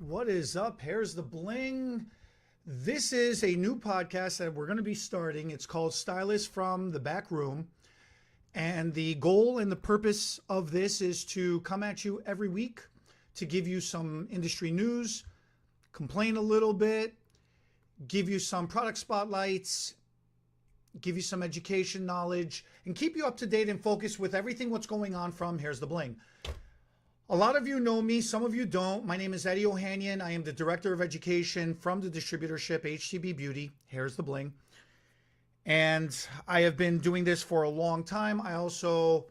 What is up? Here's the bling. This is a new podcast that we're going to be starting. It's called Stylist from the Back Room. And the goal and the purpose of this is to come at you every week to give you some industry news, complain a little bit, give you some product spotlights, give you some education knowledge, and keep you up to date and focused with everything what's going on from Here's the Bling. A lot of you know me, some of you don't. My name is Eddie Ohanian. I am the Director of Education from the distributorship HTB Beauty. Here's the Bling. And I have been doing this for a long time. I also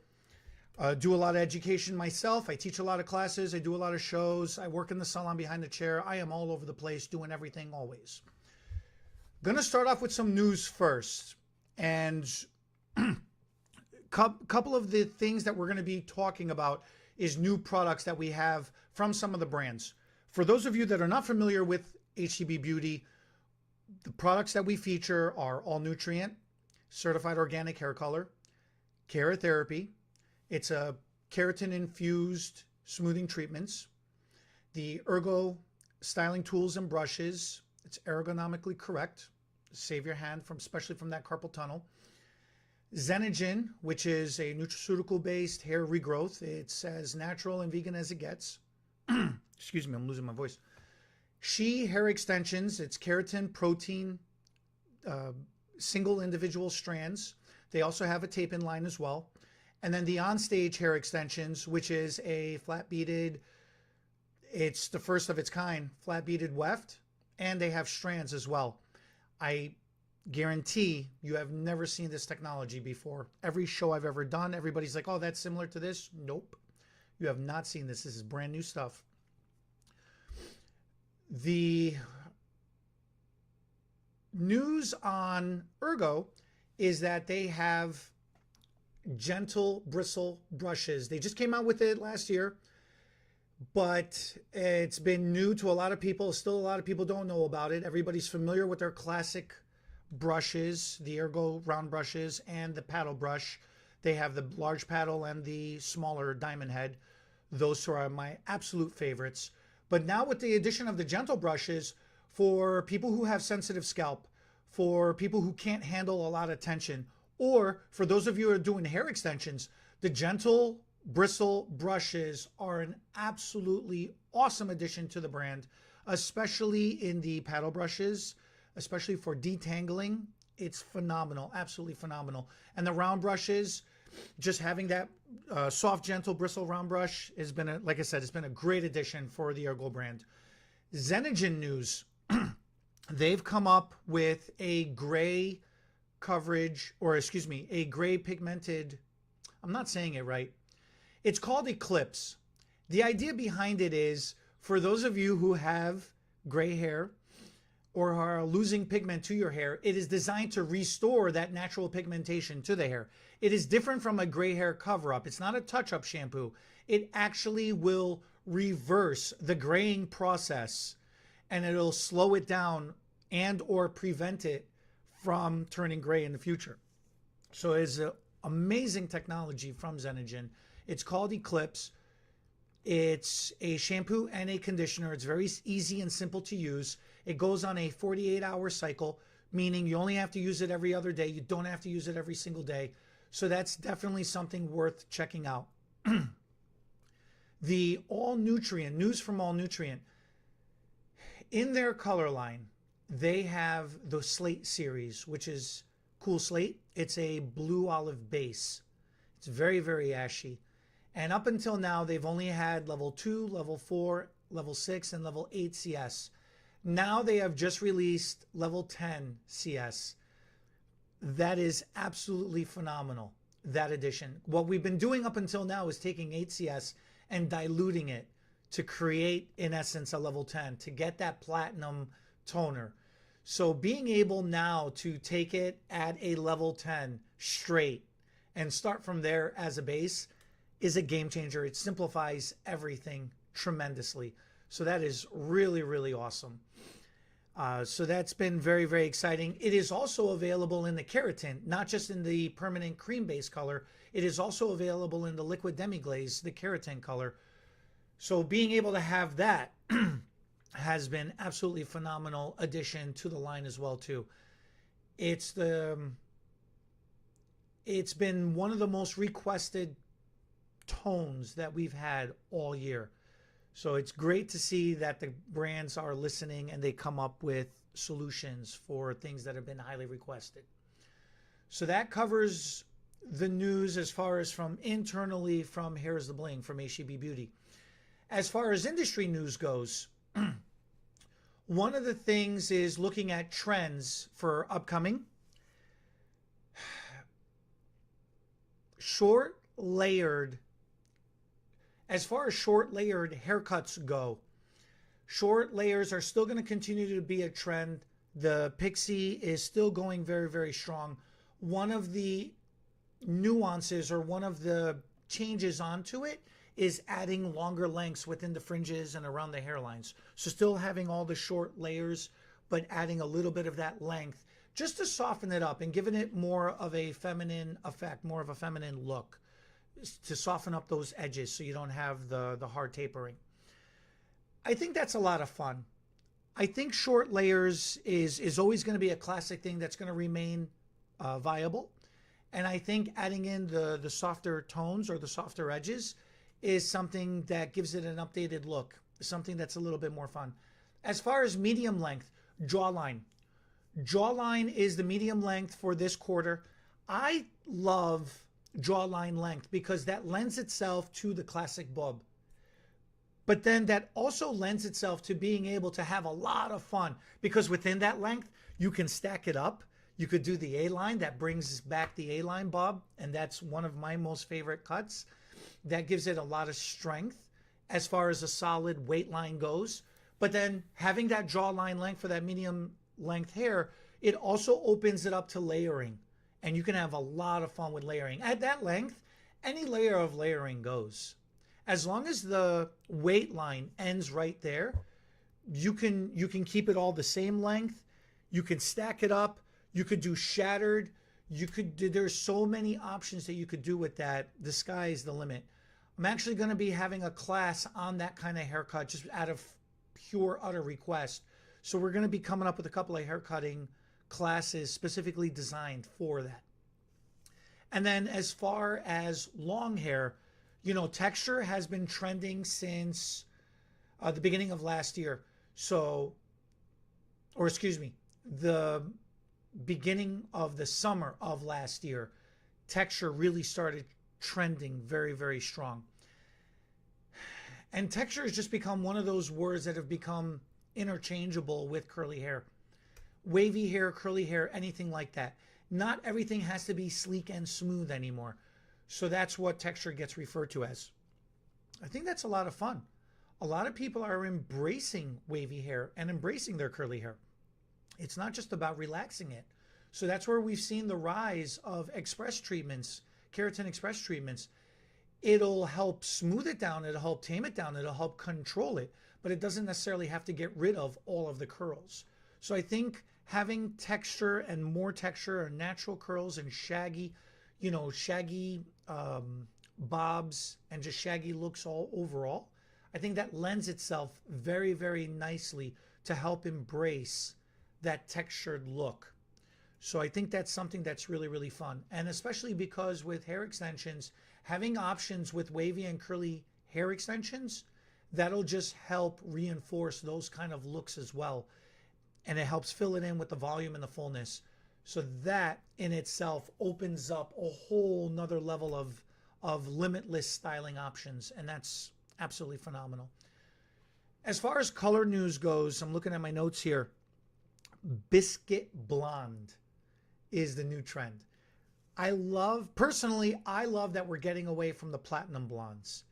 do a lot of education myself. I teach a lot of classes. I do a lot of shows. I work in the salon behind the chair. I am all over the place doing everything always. Gonna start off with some news first. And couple of the things that we're going to be talking about is new products that we have from some of the brands. For those of you that are not familiar with HTB Beauty, the products that we feature are All Nutrient, Certified Organic Hair Color, Keratherapy. It's a keratin infused smoothing treatments. The Ergo styling tools and brushes. It's ergonomically correct. Save your hand from, especially from that carpal tunnel. Xenogen, which is a nutraceutical-based hair regrowth. It's as natural and vegan as it gets. Excuse me, I'm losing my voice. She hair extensions. It's keratin, protein, single individual strands. They also have a tape-in line as well. And then the Onstage hair extensions, which is a flat-beaded, it's the first of its kind, flat-beaded weft, and they have strands as well. I guarantee you have never seen this technology before. Every show I've ever done, everybody's like, oh, that's similar to this. Nope. You have not seen this. This is brand new stuff. The news on Ergo is that they have gentle bristle brushes. They just came out with it last year, but it's been new to a lot of people. Still, a lot of people don't know about it. Everybody's familiar with their classic brushes, the Ergo round brushes and the paddle brush. They have the large paddle and the smaller diamond head. Those two are my absolute favorites. But now with the addition of the gentle brushes, for people who have sensitive scalp, for people who can't handle a lot of tension, or for those of you who are doing hair extensions, the gentle bristle brushes are an absolutely awesome addition to the brand, especially in the paddle brushes. Especially for detangling, it's phenomenal, absolutely phenomenal. And the round brushes, just having that soft, gentle bristle round brush has been, like I said, it's been a great addition for the Ergo brand. Xenogen news, they've come up with a gray coverage, or excuse me, a gray pigmented, I'm not saying it right. It's called Eclipse. The idea behind it is, for those of you who have gray hair, or are losing pigment to your hair, it is designed to restore that natural pigmentation to the hair. It is different from a gray hair cover-up. It's not a touch-up shampoo. It actually will reverse the graying process, and it'll slow it down and or prevent it from turning gray in the future. So it's an amazing technology from Xenogen. It's called Eclipse. It's a shampoo and a conditioner. It's very easy and simple to use. It goes on a 48-hour cycle, meaning you only have to use it every other day. You don't have to use it every single day. So that's definitely something worth checking out. The All Nutrient, news from All Nutrient. In their color line, they have the Slate series, which is Cool Slate. It's a blue olive base. It's very, very ashy. And up until now, they've only had level 2, level 4, level 6, and level 8 CS. Now they have just released level 10 CS. That is absolutely phenomenal, that addition. What we've been doing up until now is taking 8 CS and diluting it to create, in essence, a level 10, to get that platinum toner. So being able now to take it at a level 10 straight and start from there as a base is a game changer. It simplifies everything tremendously. So that is really, really awesome. So that's been very, very exciting. It is also available in the keratin, not just in the permanent cream-based color. It is also available in the liquid demi-glaze, the keratin color. So being able to have that has been absolutely phenomenal addition to the line as well too. It's the it's been one of the most requested tones that we've had all year. So it's great to see that the brands are listening and they come up with solutions for things that have been highly requested. So that covers the news as far as from internally from Here's the Bling from HTB Beauty. As far as industry news goes, one of the things is looking at trends for upcoming. Short layered, as far as short layered haircuts go, short layers are still going to continue to be a trend. The Pixie is still going very, very strong. One of the nuances or one of the changes onto it is adding longer lengths within the fringes and around the hairlines. So still having all the short layers, but adding a little bit of that length just to soften it up and giving it more of a feminine effect, more of a feminine look, to soften up those edges so you don't have the hard tapering. I think that's a lot of fun. I think short layers is always going to be a classic thing that's going to remain viable. And I think adding in the softer tones or the softer edges is something that gives it an updated look, something that's a little bit more fun. As far as medium length, jawline. Jawline is the medium length for this quarter. I love jawline length because that lends itself to the classic bob. But then that also lends itself to being able to have a lot of fun because within that length, you can stack it up. You could do the A-line. That brings back the A-line bob, and that's one of my most favorite cuts. That gives it a lot of strength as far as a solid weight line goes. But then having that jawline length for that medium length hair, it also opens it up to layering. And you can have a lot of fun with layering. At that length, any layer of layering goes. As long as the weight line ends right there, you can keep it all the same length. You can stack it up. You could do shattered. There's so many options that you could do with that. The sky is the limit. I'm actually going to be having a class on that kind of haircut just out of pure utter request. So we're going to be coming up with a couple of haircutting classes specifically designed for that. And then as far as long hair, you know, texture has been trending since the beginning of last year. So, or excuse me, the beginning of the summer of last year, texture really started trending very, very strong. And texture has just become one of those words that have become interchangeable with curly hair. Wavy hair, curly hair, anything like that. Not everything has to be sleek and smooth anymore. So that's what texture gets referred to as. I think that's a lot of fun. A lot of people are embracing wavy hair and embracing their curly hair. It's not just about relaxing it. So that's where we've seen the rise of express treatments, keratin express treatments. It'll help smooth it down. It'll help tame it down. It'll help control it. But it doesn't necessarily have to get rid of all of the curls. So I think having texture and more texture and natural curls and shaggy, shaggy bobs and just shaggy looks all overall, I think that lends itself very, very nicely to help embrace that textured look. So I think that's something that's really, really fun. And especially because with hair extensions, having options with wavy and curly hair extensions, that'll just help reinforce those kind of looks as well. And it helps fill it in with the volume and the fullness. So that in itself opens up a whole nother level of limitless styling options. And that's absolutely phenomenal. As far as color news goes, I'm looking at my notes here. Biscuit blonde is the new trend. Personally, I love that we're getting away from the platinum blondes.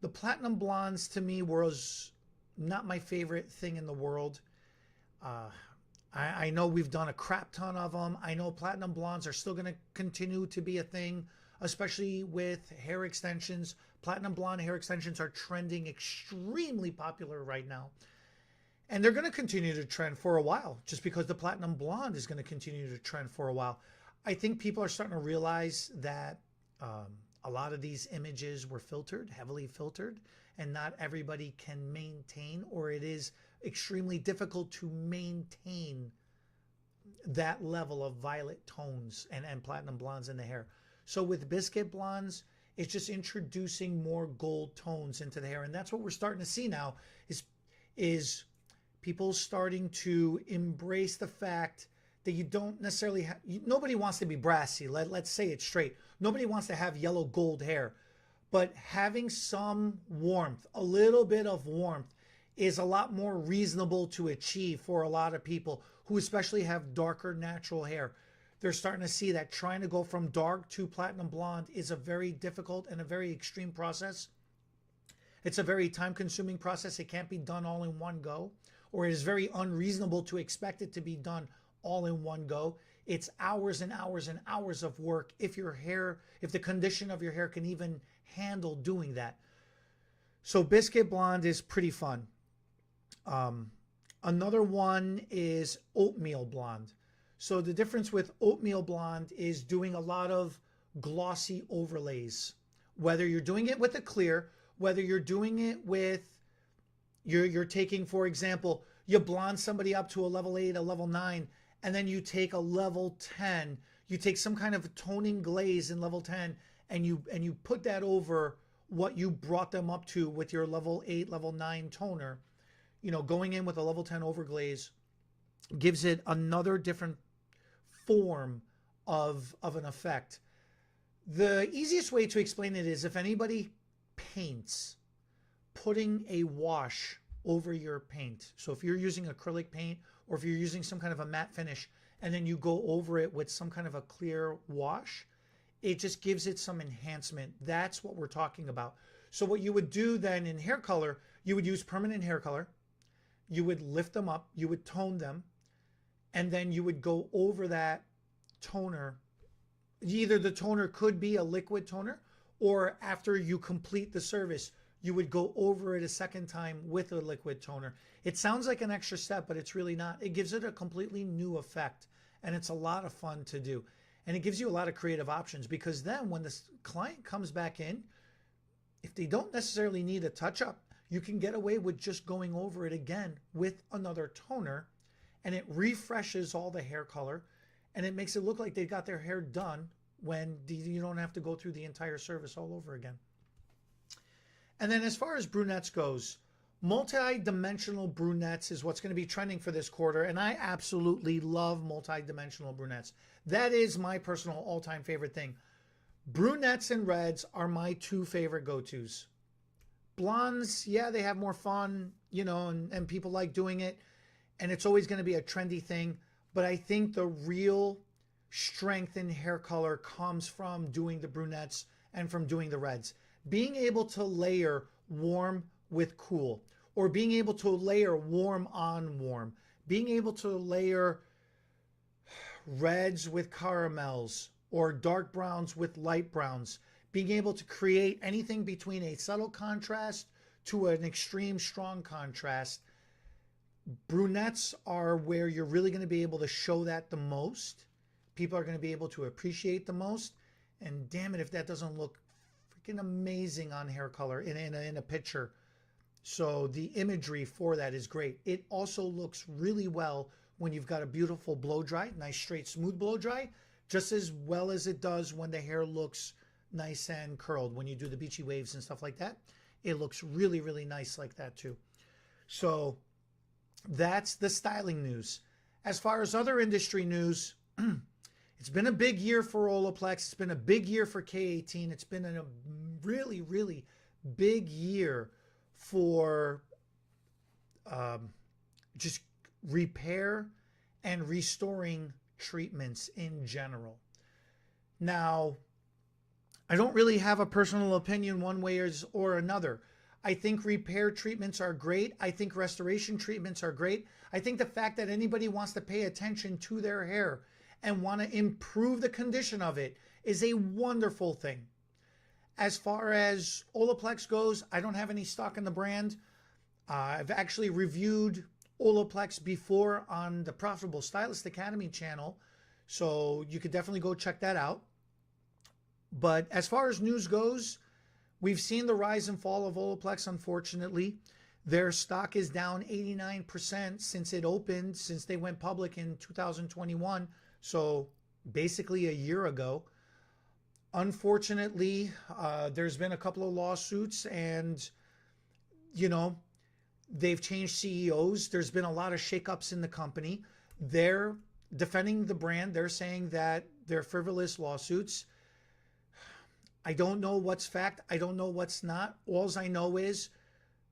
The platinum blondes to me was not my favorite thing in the world. I know we've done a crap ton of them. I know platinum blondes are still going to continue to be a thing, especially with hair extensions. Platinum blonde hair extensions are trending extremely popular right now. And they're going to continue to trend for a while, just because the platinum blonde is going to continue to trend for a while. I think people are starting to realize that a lot of these images were filtered, heavily filtered, and not everybody can maintain, or it is extremely difficult to maintain that level of violet tones and platinum blondes in the hair. So with biscuit blondes, it's just introducing more gold tones into the hair. And that's what we're starting to see now is people starting to embrace the fact that you don't necessarily have, nobody wants to be brassy. Let's say it straight. Nobody wants to have yellow gold hair, but having some warmth, a little bit of warmth, is a lot more reasonable to achieve for a lot of people who especially have darker natural hair. They're starting to see that trying to go from dark to platinum blonde is a very difficult and a very extreme process. It's a very time-consuming process. It can't be done all in one go, or it is very unreasonable to expect it to be done all in one go. It's hours and hours and hours of work if the condition of your hair can even handle doing that. So biscuit blonde is pretty fun. Another one is oatmeal blonde. So the difference with oatmeal blonde is doing a lot of glossy overlays. Whether you're doing it with a clear, whether you're doing it with, you're taking, for example, you blonde somebody up to a level 8, a level 9, and then you take a level 10, you take some kind of toning glaze in level 10, and you put that over what you brought them up to with your level 8, level 9 toner. You know, going in with a level 10 overglaze gives it another different form of an effect. The easiest way to explain it is if anybody paints, putting a wash over your paint. So if you're using acrylic paint or if you're using some kind of a matte finish and then you go over it with some kind of a clear wash, it just gives it some enhancement. That's what we're talking about. So what you would do then in hair color, you would use permanent hair color. You would lift them up, you would tone them, and then you would go over that toner. Either the toner could be a liquid toner, or after you complete the service, you would go over it a second time with a liquid toner. It sounds like an extra step, but it's really not. It gives it a completely new effect, and it's a lot of fun to do. And it gives you a lot of creative options, because then when the client comes back in, if they don't necessarily need a touch-up, you can get away with just going over it again with another toner, and it refreshes all the hair color, and it makes it look like they got their hair done when you don't have to go through the entire service all over again. And then as far as brunettes goes, multi-dimensional brunettes is what's going to be trending for this quarter, and I absolutely love multi-dimensional brunettes. That is my personal all-time favorite thing. Brunettes and reds are my two favorite go-tos. Blondes, yeah, they have more fun, you know, and people like doing it, and it's always going to be a trendy thing. But I think the real strength in hair color comes from doing the brunettes and from doing the reds. Being able to layer warm with cool, or being able to layer warm on warm, being able to layer reds with caramels or dark browns with light browns, being able to create anything between a subtle contrast to an extreme strong contrast. Brunettes are where you're really going to be able to show that the most. People are going to be able to appreciate the most. And damn it, if that doesn't look freaking amazing on hair color in a picture. So the imagery for that is great. It also looks really well when you've got a beautiful blow dry, nice straight smooth blow dry, just as well as it does when the hair looks nice and curled. When you do the beachy waves and stuff like that, it looks really, really nice like that too. So that's the styling news. As far as other industry news, it's been a big year for Olaplex. It's been a big year for K18. It's been a really, really big year for just repair and restoring treatments in general. Now, I don't really have a personal opinion one way or another. I think repair treatments are great. I think restoration treatments are great. I think the fact that anybody wants to pay attention to their hair and want to improve the condition of it is a wonderful thing. As far as Olaplex goes, I don't have any stock in the brand. I've actually reviewed Olaplex before on the Profitable Stylist Academy channel, so you could definitely go check that out. But as far as news goes, we've seen the rise and fall of Olaplex, unfortunately. Their stock is down 89% since it opened, since they went public in 2021. So basically a year ago. Unfortunately, there's been a couple of lawsuits, and, you know, they've changed CEOs. There's been a lot of shakeups in the company. They're defending the brand. They're saying that they're frivolous lawsuits. I don't know what's fact. I don't know what's not. All I know is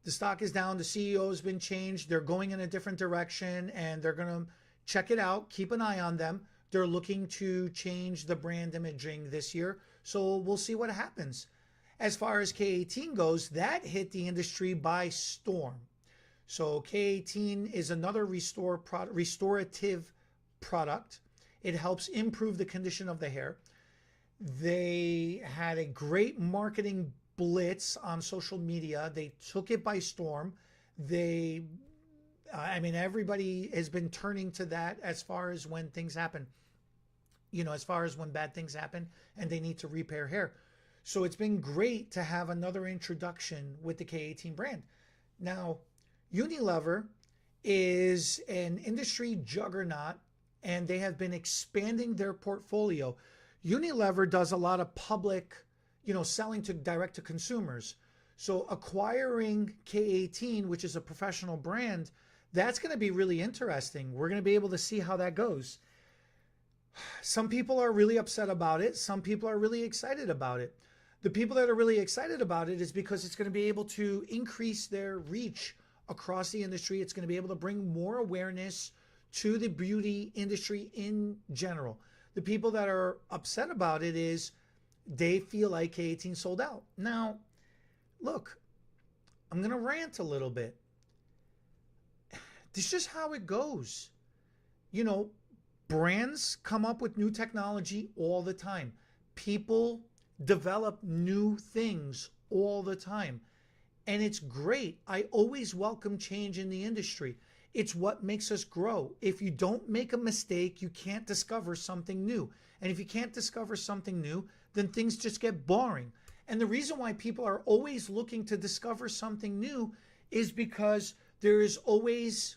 the stock is down. The CEO has been changed. They're going in a different direction, and they're going to check it out. Keep an eye on them. They're looking to change the brand imaging this year. So we'll see what happens. As far as K18 goes, that hit the industry by storm. So K18 is another restorative product. It helps improve the condition of the hair. They had a great marketing blitz on social media. They took it by storm. Everybody has been turning to that as far as when things happen. As far as when bad things happen and they need to repair hair. So it's been great to have another introduction with the K18 brand. Now, Unilever is an industry juggernaut, and they have been expanding their portfolio. Unilever does a lot of public, selling to direct to consumers. So acquiring K18, which is a professional brand, that's going to be really interesting. We're going to be able to see how that goes. Some people are really upset about it. Some people are really excited about it. The people that are really excited about it is because it's going to be able to increase their reach across the industry. It's going to be able to bring more awareness to the beauty industry in general. The people that are upset about it is they feel like K18 sold out. Now, look, I'm going to rant a little bit. This is just how it goes. Brands come up with new technology all the time. People develop new things all the time. And it's great. I always welcome change in the industry. It's what makes us grow. If you don't make a mistake, you can't discover something new. And if you can't discover something new, then things just get boring. And the reason why people are always looking to discover something new is because there is always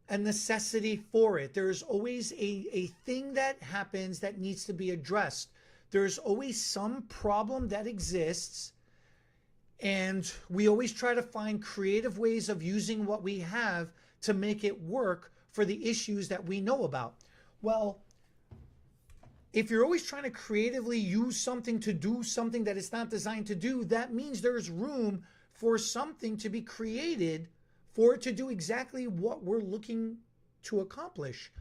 a necessity for it. There's always a thing that happens that needs to be addressed. There's always some problem that exists, and we always try to find creative ways of using what we have to make it work for the issues that we know about. Well, if you're always trying to creatively use something to do something that it's not designed to do, that means there's room for something to be created for it to do exactly what we're looking to accomplish.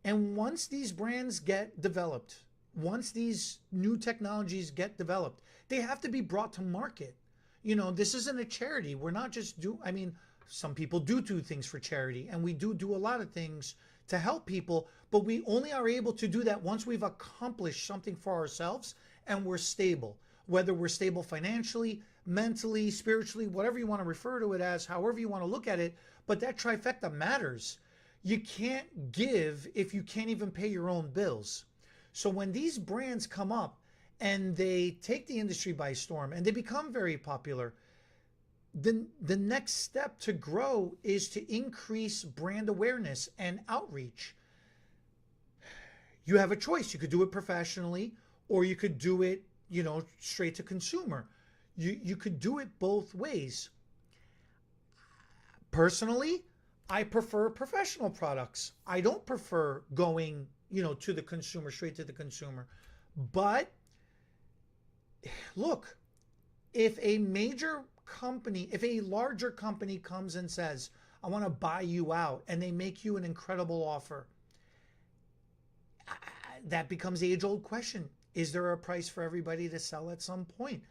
And once these brands get developed, once these new technologies get developed, they have to be brought to market. This isn't a charity. We're not just some people do things for charity, and we do a lot of things to help people, but we only are able to do that once we've accomplished something for ourselves and we're stable. Whether we're stable financially, mentally, spiritually, whatever you want to refer to it as, however you want to look at it, but that trifecta matters. You can't give if you can't even pay your own bills. So when these brands come up and they take the industry by storm and they become very popular, then the next step to grow is to increase brand awareness and outreach. You have a choice. You could do it professionally, or you could do it, straight to consumer. You could do it both ways. Personally, I prefer professional products. I don't prefer going, to the consumer, straight to the consumer. But look, if a larger company comes and says, I want to buy you out, and they make you an incredible offer, that becomes the age-old question. Is there a price for everybody to sell at some point?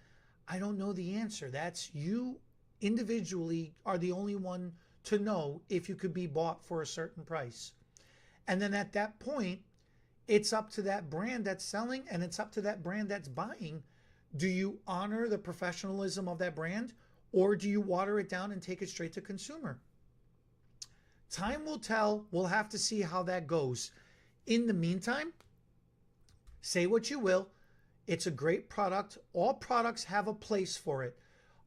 I don't know the answer. That's you individually are the only one to know if you could be bought for a certain price. And then at that point, it's up to that brand that's selling, and it's up to that brand that's buying. Do you honor the professionalism of that brand, or do you water it down and take it straight to consumer? Time will tell. We'll have to see how that goes. In the meantime, say what you will. It's a great product. All products have a place for it.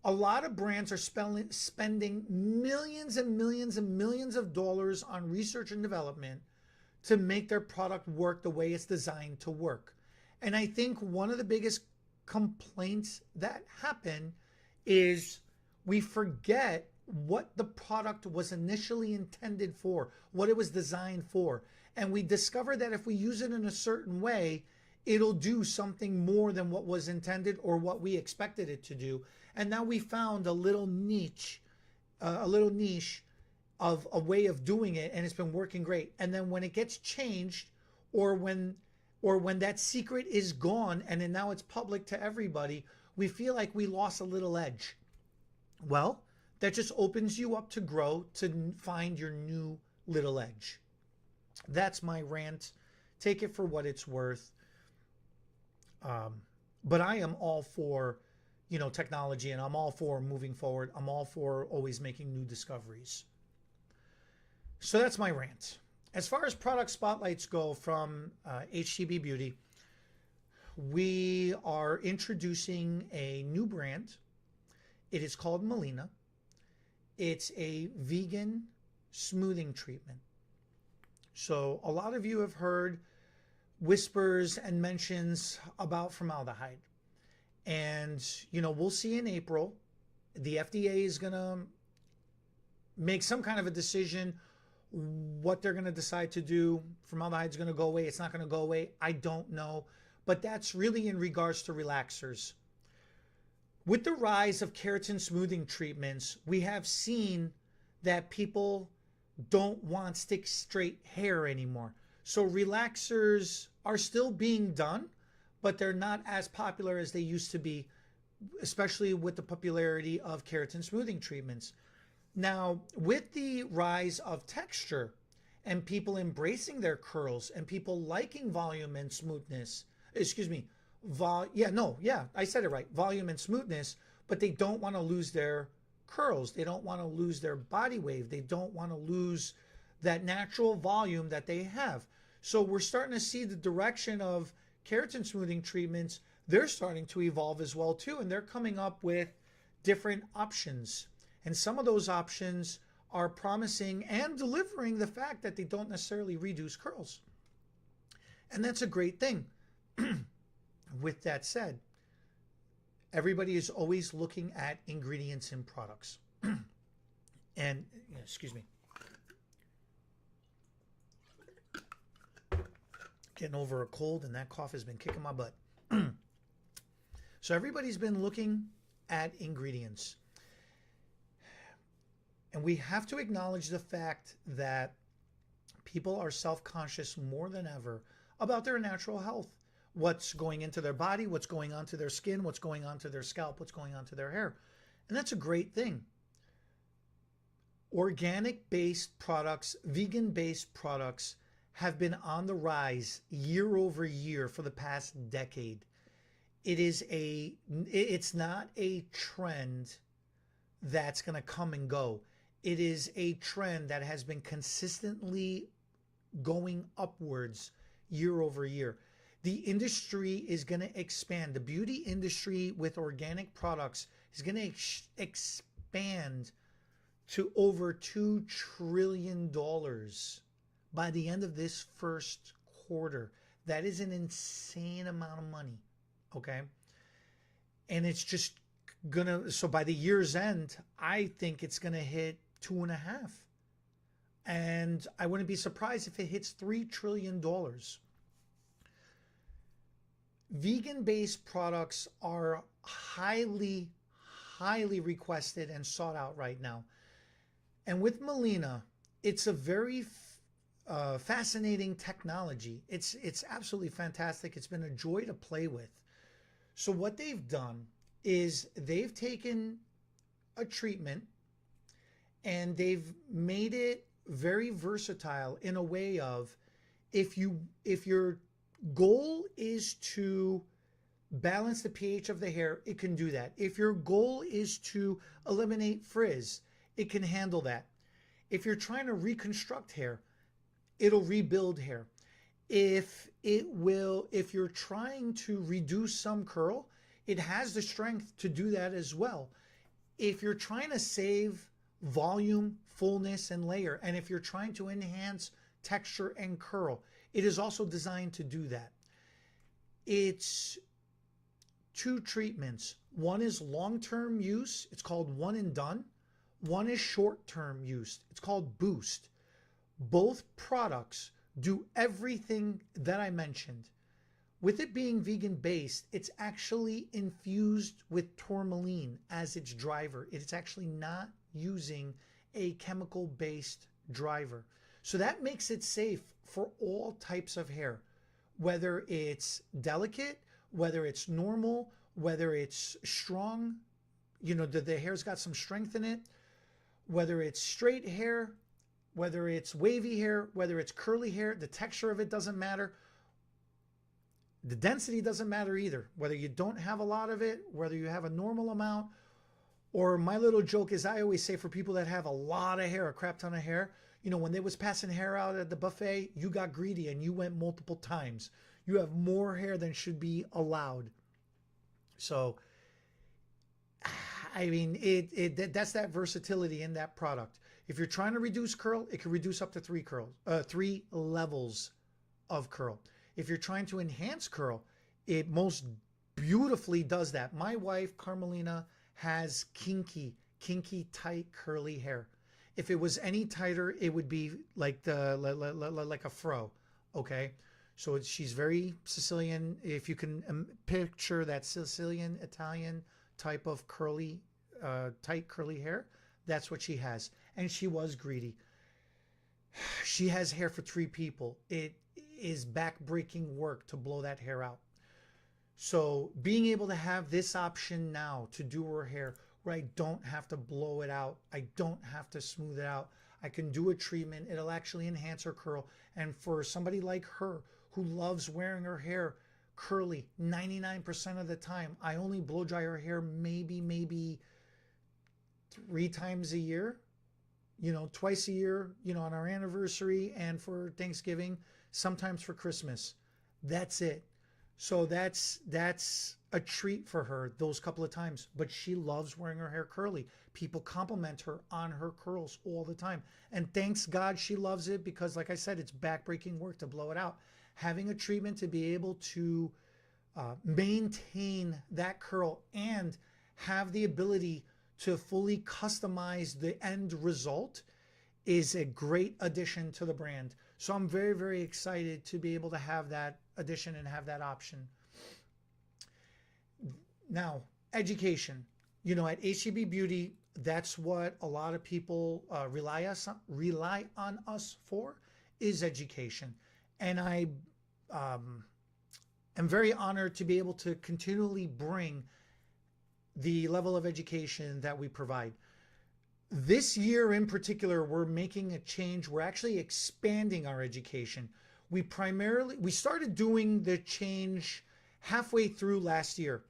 A lot of brands are spending millions and millions and millions of dollars on research and development to make their product work the way it's designed to work. And I think one of the biggest complaints that happen is we forget what the product was initially intended for, what it was designed for. And we discover that if we use it in a certain way, it'll do something more than what was intended or what we expected it to do. And now we found a little niche of a way of doing it, and it's been working great. And then when it gets changed, or when that secret is gone and then now it's public to everybody, we feel like we lost a little edge. Well, that just opens you up to grow, to find your new little edge. That's my rant. Take it for what it's worth. But I am all for, technology, and I'm all for moving forward. I'm all for always making new discoveries. So that's my rant. As far as product spotlights go from HTB Beauty, we are introducing a new brand. It is called MALINA. It's a vegan smoothing treatment. So a lot of you have heard whispers and mentions about formaldehyde. And, we'll see in April. The FDA is going to make some kind of a decision what they're going to decide to do. Formaldehyde is going to go away. It's not going to go away. I don't know. But that's really in regards to relaxers. With the rise of keratin smoothing treatments, we have seen that people don't want stick straight hair anymore. So relaxers are still being done, but they're not as popular as they used to be, especially with the popularity of keratin smoothing treatments. Now, with the rise of texture and people embracing their curls and people liking volume and smoothness, I said it right, volume and smoothness, but they don't want to lose their curls. They don't want to lose their body wave. They don't want to lose that natural volume that they have. So we're starting to see the direction of keratin smoothing treatments. They're starting to evolve as well too, and they're coming up with different options. And some of those options are promising and delivering the fact that they don't necessarily reduce curls. And that's a great thing. With that said, everybody is always looking at ingredients in products. And, excuse me. Getting over a cold, and that cough has been kicking my butt. So everybody's been looking at ingredients. And we have to acknowledge the fact that people are self-conscious more than ever about their natural health. What's going into their body, what's going onto their skin, what's going onto their scalp, what's going onto their hair. And that's a great thing. Organic-based products, vegan-based products have been on the rise year over year for the past decade. It's not a trend that's going to come and go. It is a trend that has been consistently going upwards year over year. The industry is going to expand. The beauty industry with organic products is going to expand to over $2 trillion by the end of this first quarter. That is an insane amount of money, okay? And it's just gonna, so by the year's end, I think it's gonna hit 2.5. And I wouldn't be surprised if it hits $3 trillion. Vegan-based products are highly, highly requested and sought out right now. And with MALINA, it's a very fascinating technology. It's absolutely fantastic. It's been a joy to play with. So what they've done is they've taken a treatment and they've made it very versatile in a way of, if your goal is to balance the pH of the hair, it can do that. If your goal is to eliminate frizz, it can handle that. If you're trying to reconstruct hair, it'll rebuild hair. If you're trying to reduce some curl, it has the strength to do that as well. if you're trying to save volume, fullness, and layer, and if you're trying to enhance texture and curl, it is also designed to do that. It's two treatments. One is long-term use. It's called one and done. One is short-term use. It's called boost. Both products do everything that I mentioned. With it being vegan-based, it's actually infused with tourmaline as its driver. It's actually not using a chemical-based driver. So that makes it safe for all types of hair, whether it's delicate, whether it's normal, whether it's strong, you know, the hair's got some strength in it, whether it's straight hair, whether it's wavy hair, whether it's curly hair, the texture of it doesn't matter. The density doesn't matter either, whether you don't have a lot of it, whether you have a normal amount, or my little joke is I always say for people that have a lot of hair, a crap ton of hair, you know, when they was passing hair out at the buffet, you got greedy and you went multiple times. You have more hair than should be allowed. So, I mean, that's that versatility in that product. If you're trying to reduce curl, it can reduce up to 3 levels of curl. If you're trying to enhance curl, it most beautifully does that. My wife, Carmelina, has kinky, tight, curly hair. If it was any tighter, it would be like like a fro, okay? So she's very Sicilian. If you can picture that Sicilian, Italian type of curly, tight, curly hair, that's what she has. And she was greedy. She has hair for 3 people. It is back-breaking work to blow that hair out. So being able to have this option now to do her hair where I don't have to blow it out, I don't have to smooth it out, I can do a treatment, it'll actually enhance her curl. And for somebody like her who loves wearing her hair curly 99% of the time, I only blow dry her hair maybe 3 times a year, you know, twice a year, you know, on our anniversary and for Thanksgiving, sometimes for Christmas. That's it. So that's a treat for her those couple of times. But she loves wearing her hair curly. People compliment her on her curls all the time. And thanks God she loves it, because like I said, it's backbreaking work to blow it out. Having a treatment to be able to maintain that curl and have the ability to fully customize the end result is a great addition to the brand. So I'm very, very excited to be able to have that addition and have that option. Now, education. You know, at HTB Beauty, that's what a lot of people rely on us for, is education. And I am very honored to be able to continually bring the level of education that we provide. This year in particular, we're making a change. We're actually expanding our education. We started doing the change halfway through last year.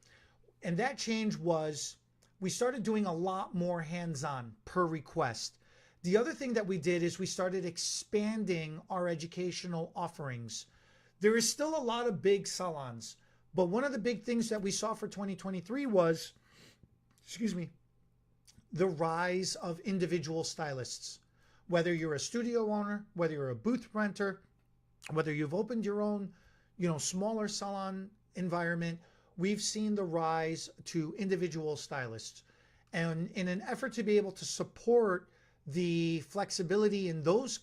And that change was, we started doing a lot more hands-on per request. The other thing that we did is we started expanding our educational offerings. There is still a lot of big salons, but one of the big things that we saw for 2023 was, the rise of individual stylists. Whether you're a studio owner, whether you're a booth renter, whether you've opened your own, you know, smaller salon environment, we've seen the rise to individual stylists. And in an effort to be able to support the flexibility in those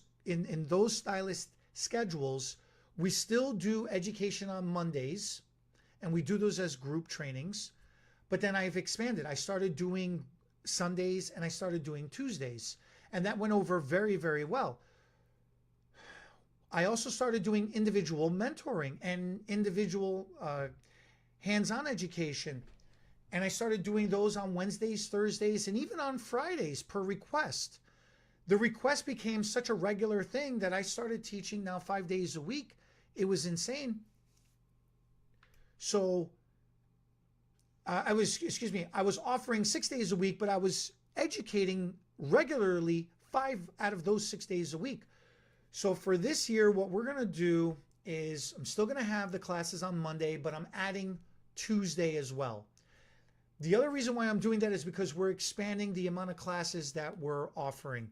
stylist schedules, we still do education on Mondays, and we do those as group trainings. But then I've expanded. I started doing Sundays and I started doing Tuesdays, and that went over very, very well. I also started doing individual mentoring and individual hands-on education, and I started doing those on Wednesdays, Thursdays, and even on Fridays per request. The request became such a regular thing that I started teaching now 5 days a week. It was insane. So I was offering 6 days a week, but I was educating regularly 5 out of those 6 days a week. So for this year, what we're going to do is I'm still going to have the classes on Monday, but I'm adding Tuesday as well. The other reason why I'm doing that is because we're expanding the amount of classes that we're offering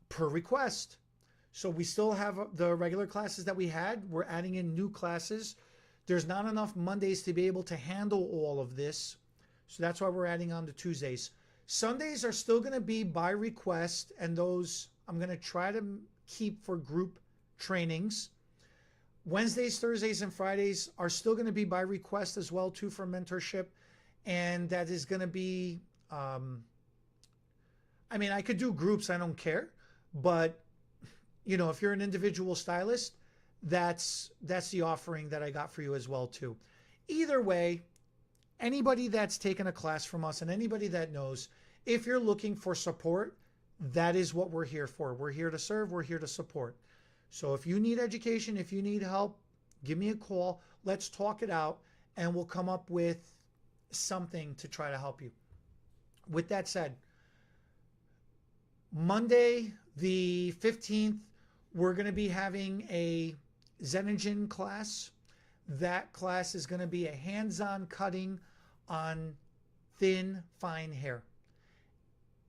per request. So we still have the regular classes that we had. We're adding in new classes. There's not enough Mondays to be able to handle all of this. So that's why we're adding on the Tuesdays. Sundays are still going to be by request, and those I'm going to try to keep for group trainings. Wednesdays, Thursdays, and Fridays are still going to be by request as well too for mentorship. And that is going to be, I mean, I could do groups, I don't care. But, you know, if you're an individual stylist, that's the offering that I got for you as well too. Either way, anybody that's taken a class from us and anybody that knows, if you're looking for support, that is what we're here for. We're here to serve, we're here to support. So if you need education, if you need help, give me a call. Let's talk it out and we'll come up with something to try to help you. With that said, Monday the 15th, we're going to be having a Zenogin class. That class is going to be a hands-on cutting on thin, fine hair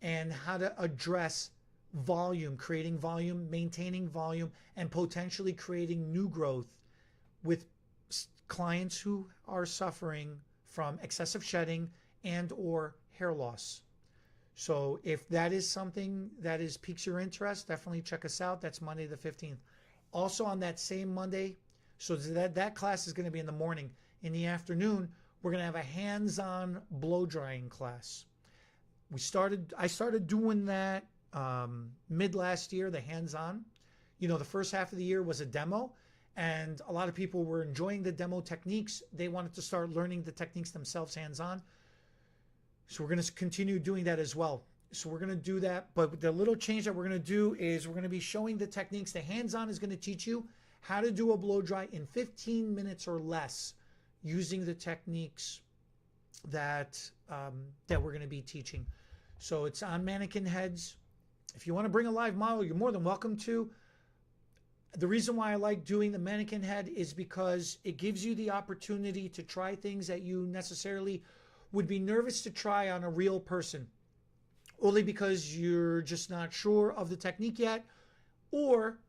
and how to address volume, creating volume, maintaining volume, and potentially creating new growth with clients who are suffering from excessive shedding and or hair loss. So if that is something that piques your interest, definitely check us out. That's Monday the 15th. Also on that same Monday, so that class is going to be in the morning. In the afternoon, we're going to have a hands-on blow drying class. I started doing that mid last year, the hands-on. You know, the first half of the year was a demo, and a lot of people were enjoying the demo techniques. They wanted to start learning the techniques themselves hands-on. So we're going to continue doing that as well. So we're going to do that, but the little change that we're going to do is we're going to be showing the techniques. The hands-on is going to teach you how to do a blow dry in 15 minutes or less using the techniques that we're going to be teaching. So it's on mannequin heads. If you want to bring a live model, you're more than welcome to. The reason why I like doing the mannequin head is because it gives you the opportunity to try things that you necessarily would be nervous to try on a real person, only because you're just not sure of the technique yet, or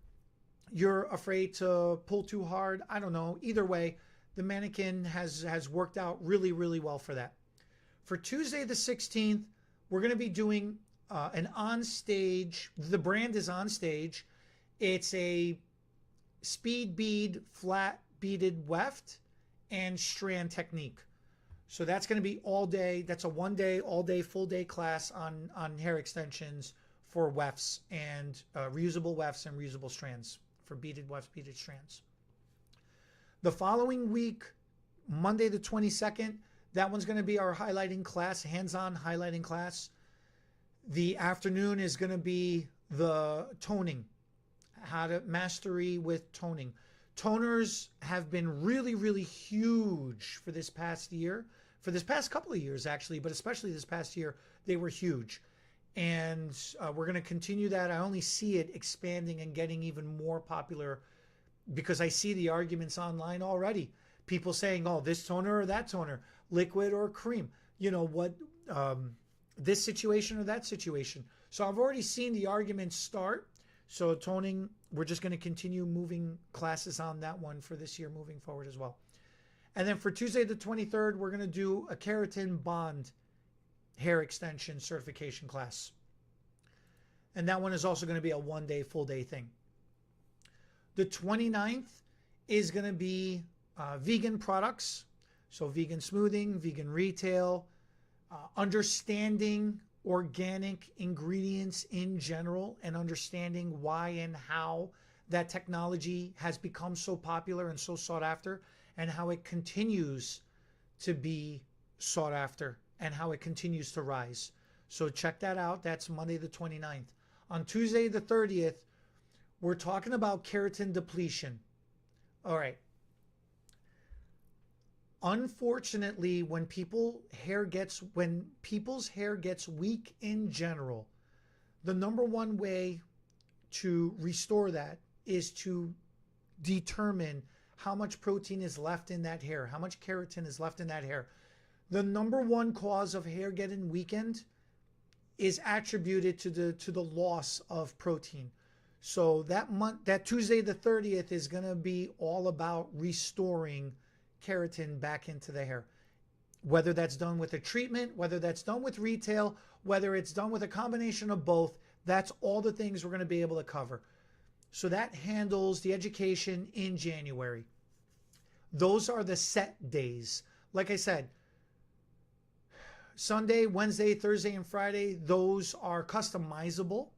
you're afraid to pull too hard. I don't know. Either way, the mannequin has worked out really, really well for that. For Tuesday the 16th, we're going to be doing an on-stage, the brand is on stage. It's a speed bead, flat beaded weft, and strand technique. So that's going to be all day. That's a one-day, all-day, full-day class on hair extensions for wefts and reusable wefts and reusable strands for beaded wefts, beaded strands. The following week, Monday the 22nd, that one's going to be our highlighting class, hands-on highlighting class. The afternoon is going to be the toning, how to mastery with toning. Toners have been really, really huge for this past year, for this past couple of years actually, but especially this past year, they were huge. And we're going to continue that. I only see it expanding and getting even more popular because I see the arguments online already. People saying, oh, this toner or that toner, liquid or cream, you know, what, this situation or that situation. So I've already seen the arguments start. So toning, we're just going to continue moving classes on that one for this year moving forward as well. And then for Tuesday the 23rd, we're going to do a keratin bond hair extension certification class. And that one is also going to be a one-day, full-day thing. The 29th is going to be vegan products. So vegan smoothing, vegan retail, understanding organic ingredients in general and understanding why and how that technology has become so popular and so sought after and how it continues to be sought after and how it continues to rise. So check that out. That's Monday the 29th. On Tuesday the 30th, we're talking about keratin depletion. All right. Unfortunately, when people's hair gets weak in general, the number one way to restore that is to determine how much protein is left in that hair, how much keratin is left in that hair. The number one cause of hair getting weakened is attributed to the loss of protein. So that Tuesday the 30th is going to be all about restoring keratin back into the hair. Whether that's done with a treatment, whether that's done with retail, whether it's done with a combination of both, that's all the things we're going to be able to cover. So that handles the education in January. Those are the set days. Like I said, Sunday, Wednesday, Thursday, and Friday, those are customizable.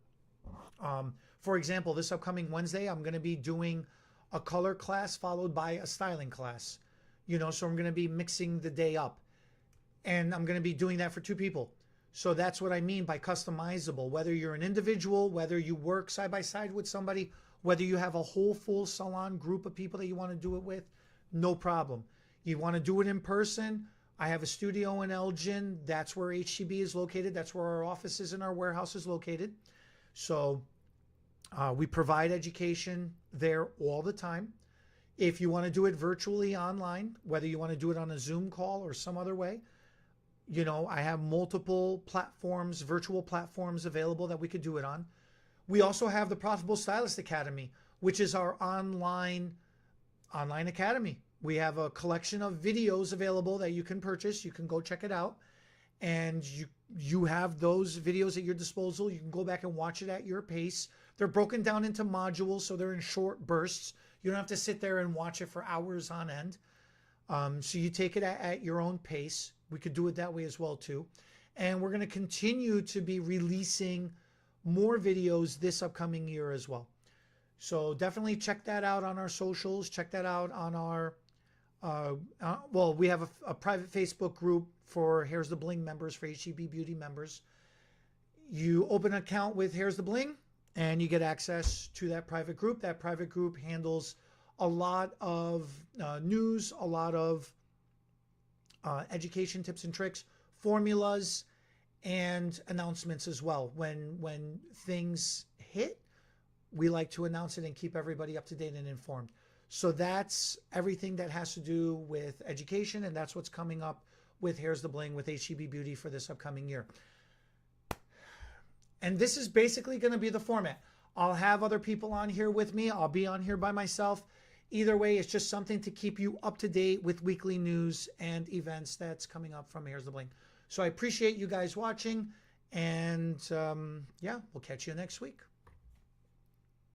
For example, this upcoming Wednesday, I'm going to be doing a color class followed by a styling class. So I'm going to be mixing the day up. And I'm going to be doing that for 2 people. So that's what I mean by customizable. Whether you're an individual, whether you work side by side with somebody, whether you have a whole full salon group of people that you want to do it with, no problem. You want to do it in person? I have a studio in Elgin. That's where HTB is located. That's where our office is and our warehouse is located. So we provide education there all the time. If you want to do it virtually online, whether you want to do it on a Zoom call or some other way, I have multiple platforms, virtual platforms available that we could do it on. We also have the Profitable Stylist Academy, which is our online academy. We have a collection of videos available that you can purchase. You can go check it out. And you have those videos at your disposal. You can go back and watch it at your pace. They're broken down into modules, so they're in short bursts. You don't have to sit there and watch it for hours on end. So you take it at your own pace. We could do it that way as well too. And we're going to continue to be releasing more videos this upcoming year as well. So definitely check that out on our socials. Check that out on our, we have a private Facebook group for Here's the Bling members, for HTB Beauty members. You open an account with Here's the Bling and you get access to that private group. That private group handles a lot of news, a lot of education tips and tricks, formulas, and announcements as well. When things hit, we like to announce it and keep everybody up to date and informed. So that's everything that has to do with education, and that's what's coming up with Here's the Bling with HTB Beauty for this upcoming year. And this is basically going to be the format. I'll have other people on here with me. I'll be on here by myself. Either way, it's just something to keep you up to date with weekly news and events that's coming up from Here's the Bling. So I appreciate you guys watching, and yeah, we'll catch you next week.